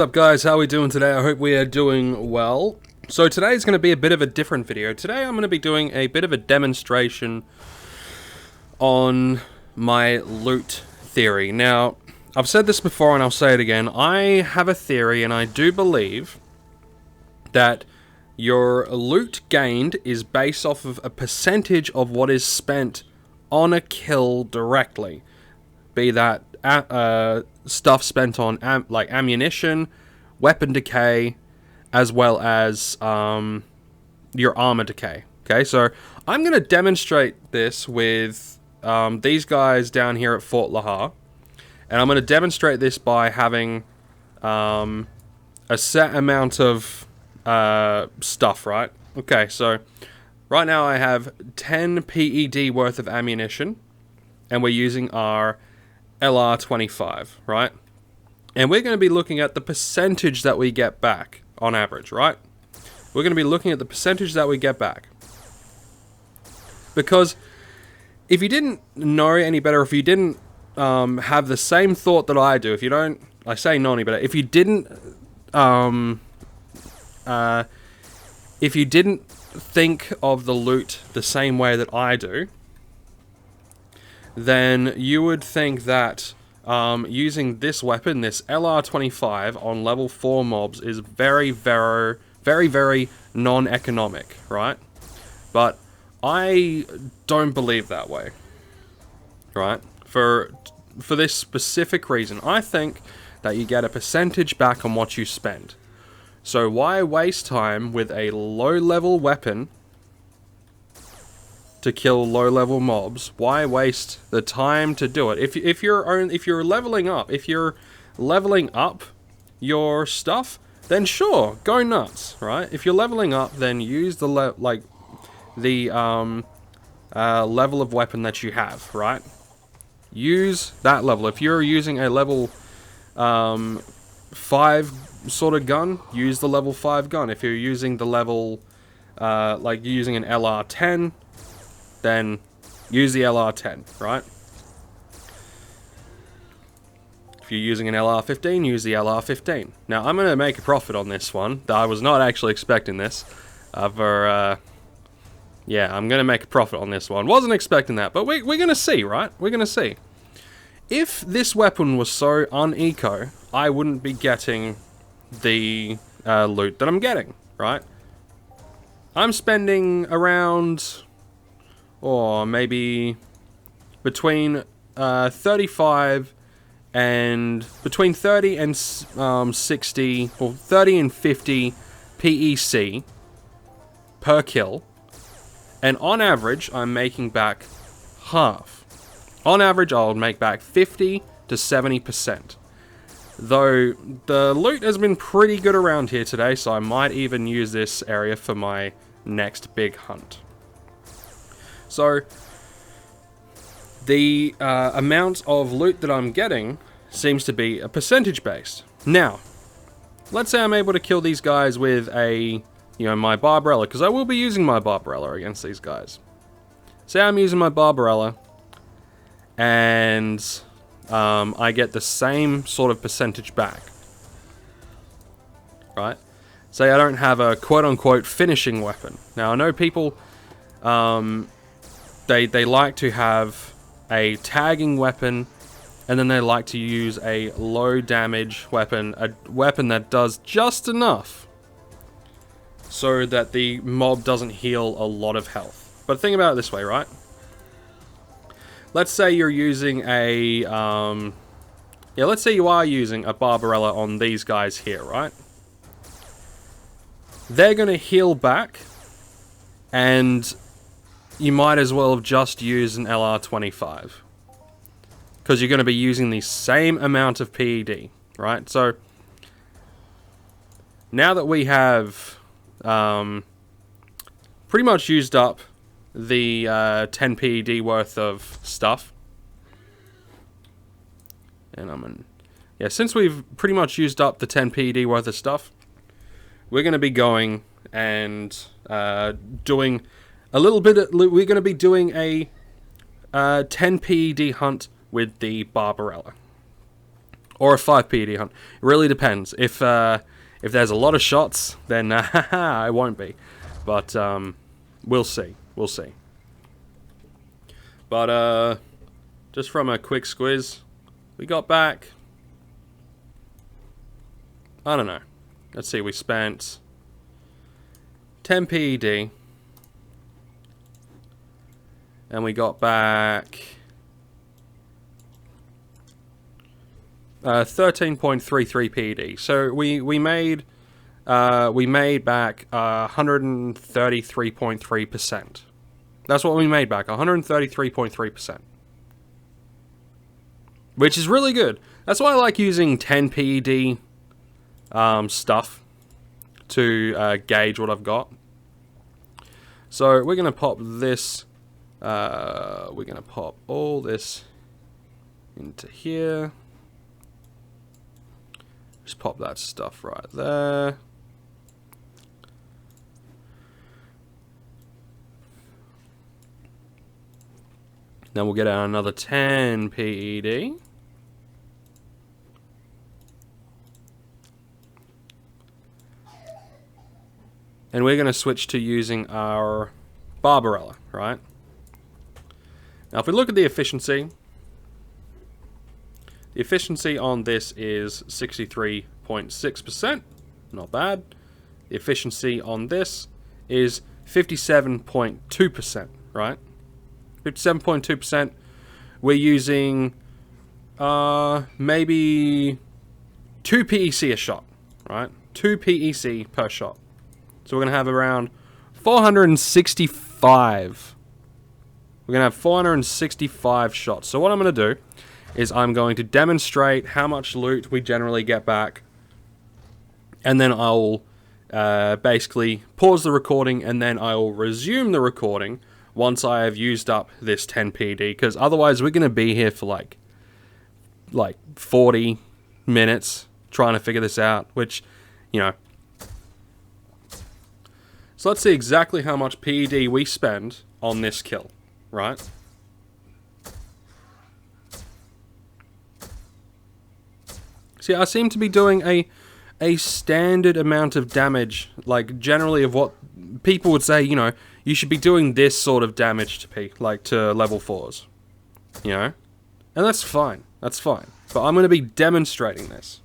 What's up guys, how are we doing today? I hope we are doing well. So today is going to be a bit of a different video. Today I'm going to be doing a bit of a demonstration on my loot theory. Now, I've said this before and I'll say it again. I have a theory and I do believe that your loot gained is based off of a percentage of what is spent on a kill directly. Be that stuff spent on like ammunition, weapon decay, as well as your armor decay. Okay, so I'm going to demonstrate this with these guys down here at Fort Lahar. And I'm going to demonstrate this by having a set amount of stuff, right? Okay, so right now I have 10 PED worth of ammunition. And we're using our LR25, right? And we're going to be looking at the percentage that we get back on average, right? We're going to be looking at the percentage that we get back. Because if you didn't know any better, if you didn't have the same thought that I do, if you don't, I say know any better, if you didn't think of the loot the same way that I do, then you would think that using this weapon, this LR25 on level 4 mobs is very non-economic, right? But I don't believe that way, right? For this specific reason, I think that you get a percentage back on what you spend. So why waste time with a low-level weapon to kill low-level mobs? Why waste the time to do it? If you're leveling up your stuff, then sure, go nuts, right? If you're leveling up, then use the level of weapon that you have, right? Use that level. If you're using a level 5 sort of gun, use the level 5 gun. If you're using the level like you're using an LR10, then use the LR10, right? If you're using an LR15, use the LR15. Now, I'm going to make a profit on this one. I was not actually expecting this. Yeah, I'm going to make a profit on this one. Wasn't expecting that, but we're going to see, right? We're going to see. If this weapon was so uneco, I wouldn't be getting the loot that I'm getting, right? I'm spending around, or maybe between 35 and between 30 and 60 or 30 and 50 PEC per kill, and on average I'm making back half. On average I'll make back 50 to 70%. Though the loot has been pretty good around here today, so I might even use this area for my next big hunt. So the amount of loot that I'm getting seems to be a percentage based. Now, let's say I'm able to kill these guys with my Barbarella, because I will be using my Barbarella against these guys. Say I'm using my Barbarella, and I get the same sort of percentage back, right? Say I don't have a quote-unquote finishing weapon. Now, I know people, they like to have a tagging weapon, and then they like to use a low damage weapon, a weapon that does just enough so that the mob doesn't heal a lot of health. But think about it this way, right? Let's say you're using let's say you are using a Barbarella on these guys here, right? They're going to heal back, and you might as well have just used an LR25. Because you're going to be using the same amount of PED, right? So, now that we have pretty much used up the 10 PED worth of stuff, and since we've pretty much used up the 10 PED worth of stuff, we're going to be going and doing a little bit we're going to be doing a 10 PED hunt with the Barbarella. or a 5 PED hunt. It really depends. If there's a lot of shots, then I won't be. But we'll see. We'll see. But just from a quick squiz, we got back, I don't know. Let's see, we spent 10 PED. And we got back 13.33 PED. So we made back 133.3%. That's what we made back, 133.3%. Which is really good. That's why I like using 10 PED stuff to gauge what I've got. So we're gonna pop this. We're gonna pop all this into here. Just pop that stuff right there. Then we'll get out another 10 PED. And we're going to switch to using our Barbarella, right? Now if we look at the efficiency on this is 63.6%, not bad. The efficiency on this is 57.2%, right? 57.2%. We're using maybe 2 PEC a shot, right? 2 PEC per shot. So we're going to have around 465. We're going to have 465 shots. So what I'm going to do is I'm going to demonstrate how much loot we generally get back. And then I'll basically pause the recording and then I will resume the recording once I have used up this 10 PD, because otherwise we're going to be here for like 40 minutes trying to figure this out, which, you know. So let's see exactly how much PED we spend on this kill, right? See, I seem to be doing a standard amount of damage, like generally of what people would say, you know, you should be doing this sort of damage to to level 4s, you know? And that's fine, that's fine. But I'm going to be demonstrating this.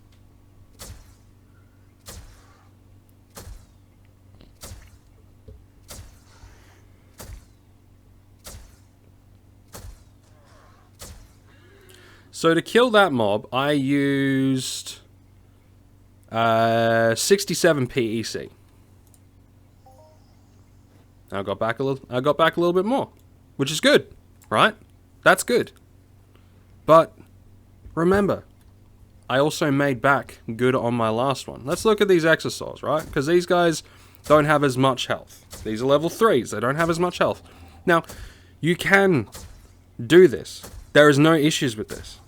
So to kill that mob, I used 67 PEC. I got back a little bit more, which is good, right? That's good. But remember, I also made back good on my last one. Let's look at these exosaurs, right? Because these guys don't have as much health. These are level 3s. They don't have as much health. Now, you can do this. There is no issues with this.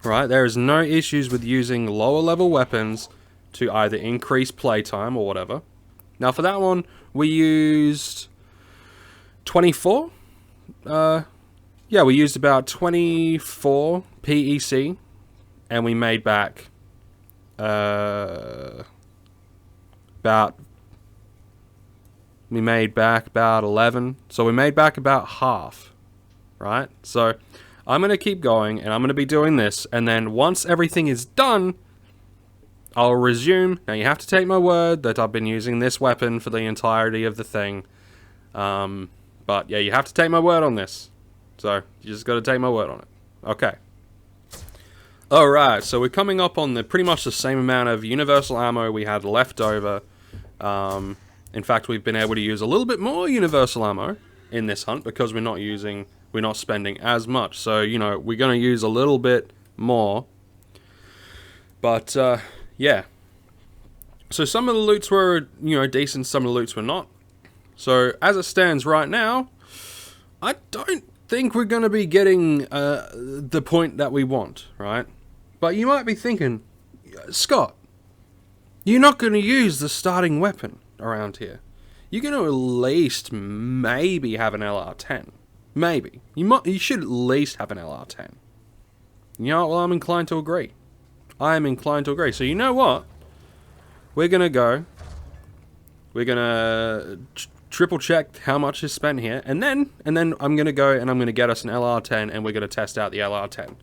Right? There is no issues with using lower level weapons to either increase playtime or whatever. Now for that one, we used 24. Yeah, we used about 24 PEC, and we made back about 11. So we made back about half, right? So I'm going to keep going, and I'm going to be doing this, and then once everything is done, I'll resume. Now, you have to take my word that I've been using this weapon for the entirety of the thing. But, yeah, you have to take my word on this. So, you just got to take my word on it. Okay. Alright, so we're coming up on pretty much the same amount of universal ammo we had left over. In fact, we've been able to use a little bit more universal ammo in this hunt because we're not spending as much. So, you know, we're going to use a little bit more. But, yeah. So some of the loots were, you know, decent, some of the loots were not. So, as it stands right now, I don't think we're going to be getting the point that we want, right? But you might be thinking, Scott, you're not going to use the starting weapon around here. You're going to at least maybe have an LR10. Maybe. You should at least have an LR10. You know, well, I'm inclined to agree. I am inclined to agree. So you know what? We're going to go. We're going to triple check how much is spent here. And then I'm going to go and I'm going to get us an LR10 and we're going to test out the LR10.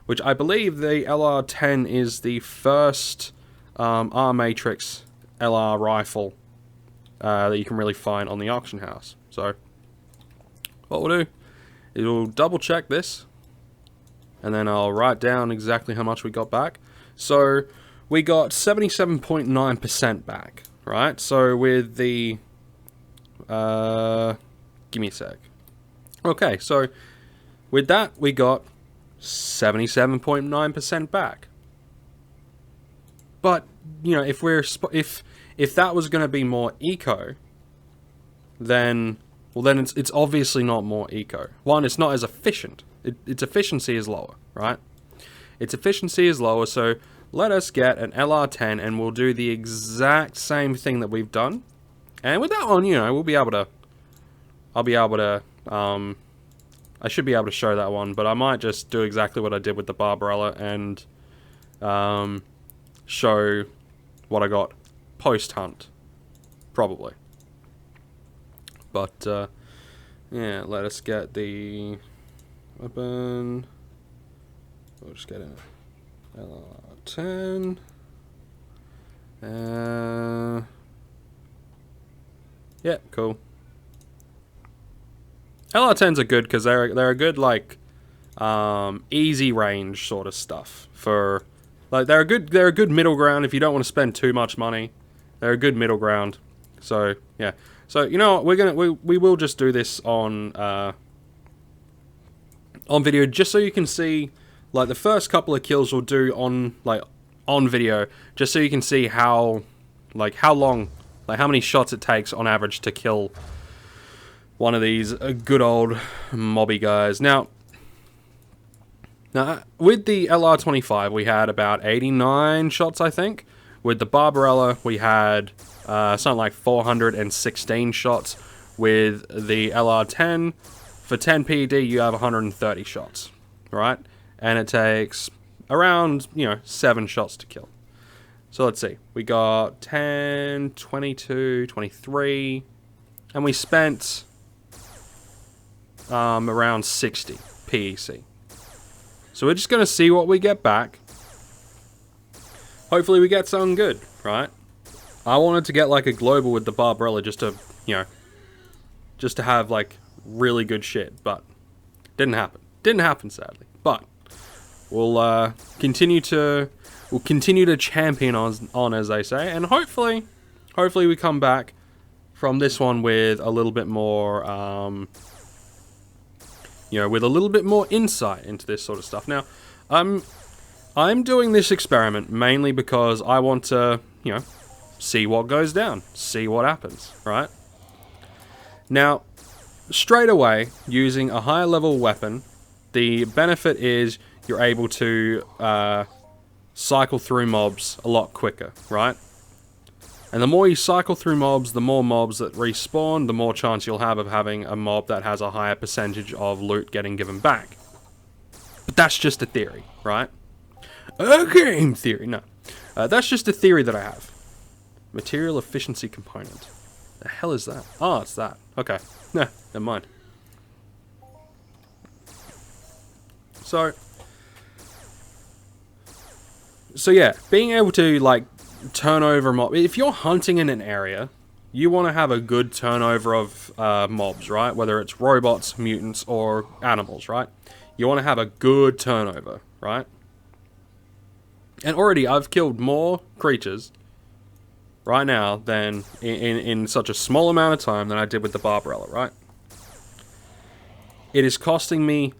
Which I believe the LR10 is the first R-Matrix LR rifle that you can really find on the auction house. So what we'll do is we'll double check this. And then I'll write down exactly how much we got back. So we got 77.9% back, right? So with the... give me a sec. Okay, so with that we got 77.9% back. But, you know, if that was going to be more eco, then... Well, then it's obviously not more eco. One, it's not as efficient. Its efficiency is lower, right? Its efficiency is lower, so let us get an LR10 and we'll do the exact same thing that we've done. And with that one, you know, we'll be able to... I should be able to show that one, but I might just do exactly what I did with the Barbarella and show what I got post-hunt. Probably. But, yeah, let us get the weapon. We'll just get an LR10. Yeah, cool. LR10s are good because they're a good, like, easy range sort of stuff. For, like, they're a good middle ground if you don't want to spend too much money. They're a good middle ground. So, yeah. So, you know what, we will just do this on video, just so you can see, like, the first couple of kills we'll do on video, just so you can see how long, like, how many shots it takes on average to kill one of these good old mobby guys. Now, with the LR25, we had about 89 shots, I think. With the Barbarella, we had something like 416 shots. With the LR10, for 10 PED, you have 130 shots, right? And it takes around, 7 shots to kill. So let's see. We got 10, 22, 23, and we spent around 60 PEC. So we're just going to see what we get back. Hopefully we get something good, right? I wanted to get like a global with the Barbarella just to, just to have like really good shit, but didn't happen. Didn't happen, sadly. But we'll continue to champion on, as they say, and hopefully we come back from this one with a little bit more, with a little bit more insight into this sort of stuff. Now, I'm doing this experiment mainly because I want to, see what goes down, see what happens, right? Now, straight away, using a higher level weapon, the benefit is you're able to cycle through mobs a lot quicker, right? And the more you cycle through mobs, the more mobs that respawn, the more chance you'll have of having a mob that has a higher percentage of loot getting given back. But that's just a theory, right? A game theory, no. That's just a theory that I have. Material efficiency component. The hell is that? Oh, it's that. Okay. Nah, never mind. So yeah, being able to, like, turn over mob. If you're hunting in an area, you want to have a good turnover of mobs, right? Whether it's robots, mutants, or animals, right? You want to have a good turnover, right? And already I've killed more creatures right now than in such a small amount of time than I did with the Barbarella, right? It is costing me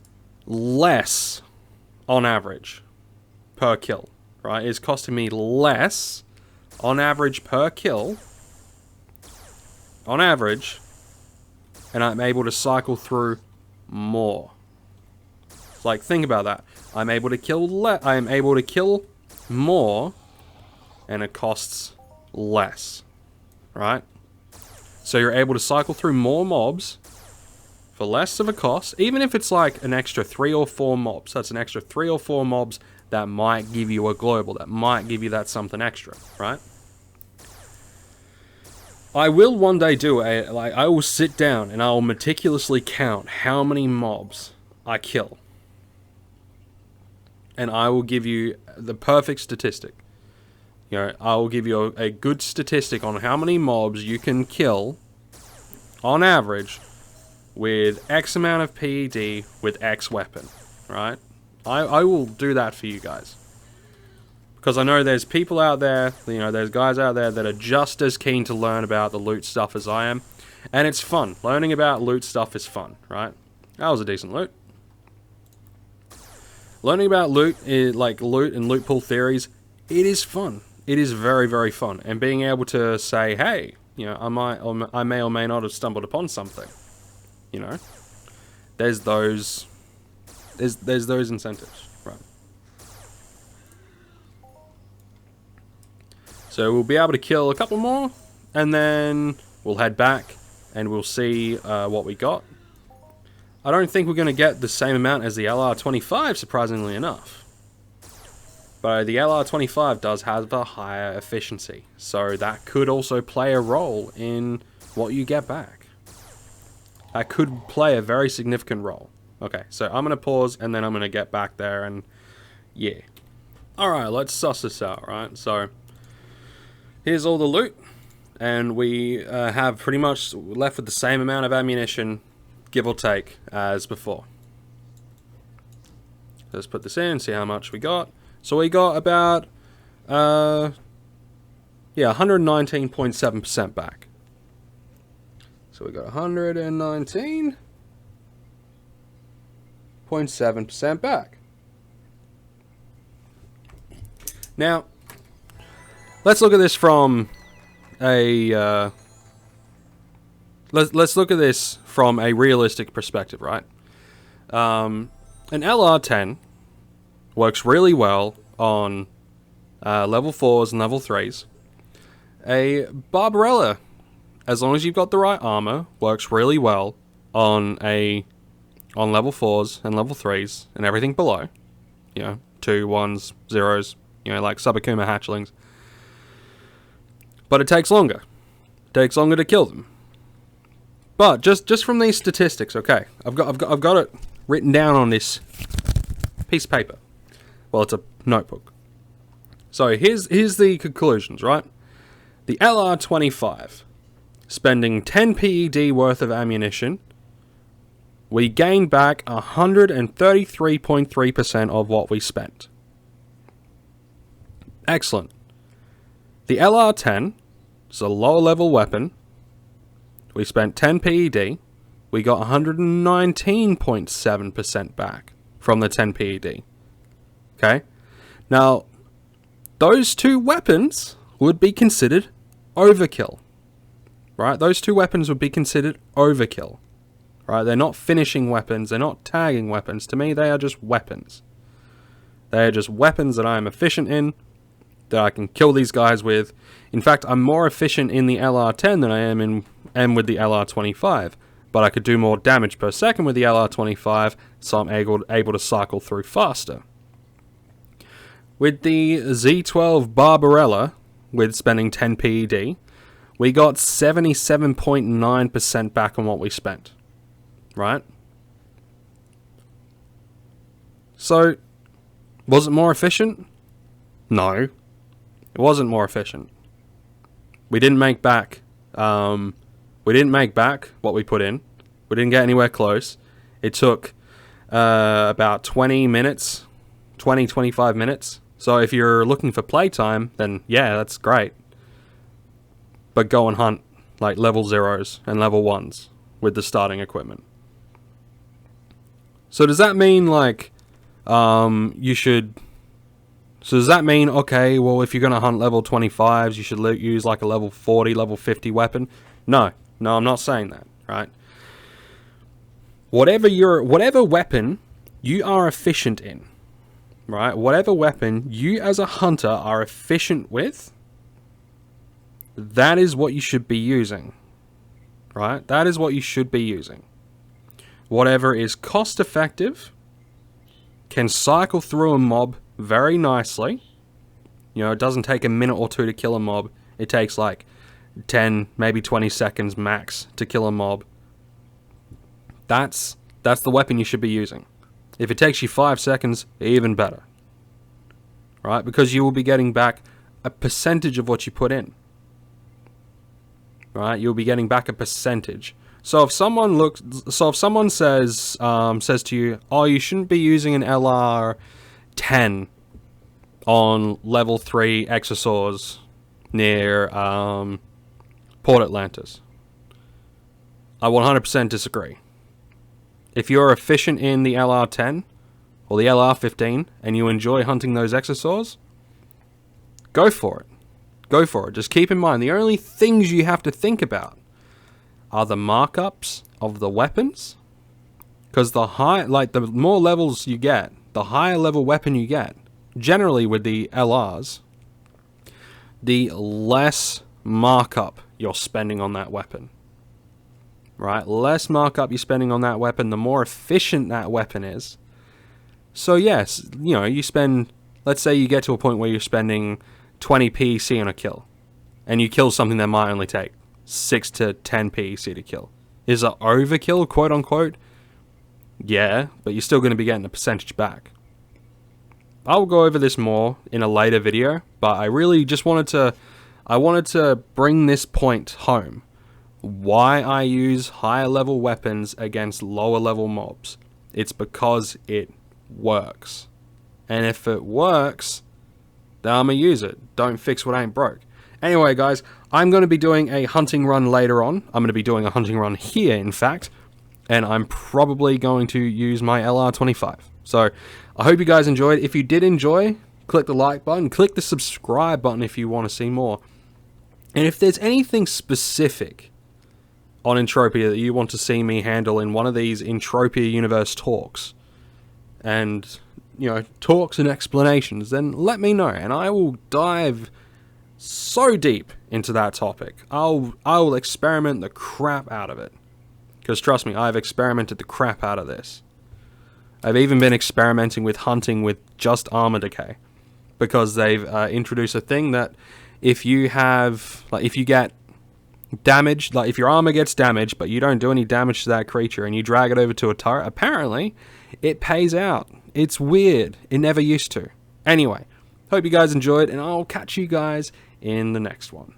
less on average per kill, right? It's costing me less on average per kill, on average, and I'm able to cycle through more. Like, think about that. I'm able to kill more, and it costs less, right? So you're able to cycle through more mobs for less of a cost, even if it's like an extra 3 or 4 mobs. That's an extra 3 or 4 mobs that might give you a global, that might give you that something extra, right? I will one day do I will sit down and I will meticulously count how many mobs I kill. And I will give you the perfect statistic. You know, I will give you a good statistic on how many mobs you can kill on average with X amount of PED with X weapon, right? I will do that for you guys. Because I know there's people out there, you know, there's guys out there that are just as keen to learn about the loot stuff as I am. And it's fun. Learning about loot stuff is fun, right? That was a decent loot. Learning about loot, like loot and loot pool theories, it is fun. It is very, very fun. And being able to say, hey, you know, I may or may not have stumbled upon something. You know? There's those incentives, right? So we'll be able to kill a couple more, and then we'll head back, and we'll see what we got. I don't think we're going to get the same amount as the LR25, surprisingly enough. But the LR25 does have a higher efficiency, so that could also play a role in what you get back. That could play a very significant role. Okay, so I'm going to pause, and then I'm going to get back there, and yeah. Alright, let's suss this out, right? So, here's all the loot, and we have pretty much left with the same amount of ammunition, give or take, as before. Let's put this in, see how much we got. So we got about, 119.7% back. So we got 119.7% back. Now, let's look at this from a let's look at this from a realistic perspective, right? An LR10 works really well on level 4s and level 3s. A Barbarella, as long as you've got the right armor, works really well on level 4s and level 3s and everything below. You know, 2, 1s, 0s, you know, like Subakuma hatchlings. But it takes longer. It takes longer to kill them. But just from these statistics, okay, I've got it written down on this piece of paper. Well, it's a notebook. So here's the conclusions, right? The LR25, spending 10 PED worth of ammunition, we gained back 133.3% of what we spent. Excellent. The LR10 is a lower level weapon. We spent 10 PED. We got 119.7% back from the 10 PED. Okay? Now, those two weapons would be considered overkill. Right? Those two weapons would be considered overkill. Right? They're not finishing weapons. They're not tagging weapons. To me, they are just weapons. They are just weapons that I am efficient in, that I can kill these guys with. In fact, I'm more efficient in the LR10 than I am with the LR25. But I could do more damage per second with the LR25, so I'm able to cycle through faster. With the Z12 Barbarella, with spending 10 PED, we got 77.9% back on what we spent. Right? So, was it more efficient? No. It wasn't more efficient. We didn't make back what we put in. We didn't get anywhere close. It took about 20 minutes, 25 minutes. So if you're looking for playtime, then yeah, that's great. But go and hunt like level 0s and level 1s with the starting equipment. So does that mean like you should... So does that mean, okay, well, if you're going to hunt level 25s, you should use like a level 40, level 50 weapon? No, I'm not saying that, right? Whatever weapon you are efficient in, right? Whatever weapon you as a hunter are efficient with, that is what you should be using, right? That is what you should be using. Whatever is cost effective, can cycle through a mob very nicely. You know, it doesn't take a minute or two to kill a mob. It takes like 10, maybe 20 seconds max to kill a mob. That's the weapon you should be using. If it takes you 5 seconds, even better. Right? Because you will be getting back a percentage of what you put in. Right? You'll be getting back a percentage. So if someone says to you, "Oh, you shouldn't be using an LR 10 on level 3 Exosaurs near Port Atlantis," I 100% disagree. If you're efficient in the LR10 or the LR15 and you enjoy hunting those Exosaurs, go for it. Go for it. Just keep in mind, the only things you have to think about are the markups of the weapons. Because the more levels you get, the higher level weapon you get, generally with the LRs, the less markup you're spending on that weapon. Right? Less markup you're spending on that weapon, the more efficient that weapon is. So yes, you know, you spend, let's say you get to a point where you're spending 20 PEC on a kill, and you kill something that might only take 6 to 10 PEC to kill. Is it overkill, quote unquote? Yeah, but you're still going to be getting a percentage back. I'll go over this more in a later video, but I really just wanted to bring this point home. Why I use higher level weapons against lower level mobs. It's because it works. And if it works, then I'm going to use it. Don't fix what ain't broke. Anyway, guys, I'm going to be doing a hunting run later on. I'm going to be doing a hunting run here, in fact. And I'm probably going to use my LR25. So, I hope you guys enjoyed. If you did enjoy, click the like button. Click the subscribe button if you want to see more. And if there's anything specific on Entropia that you want to see me handle in one of these Entropia Universe talks, and, you know, talks and explanations, then let me know, and I will dive so deep into that topic. I will experiment the crap out of it. Because trust me, I've experimented the crap out of this. I've even been experimenting with hunting with just armor decay. Because they've introduced a thing that if you have, like, if you get damaged, like if your armor gets damaged, but you don't do any damage to that creature and you drag it over to a turret, apparently it pays out. It's weird. It never used to. Anyway, hope you guys enjoyed, and I'll catch you guys in the next one.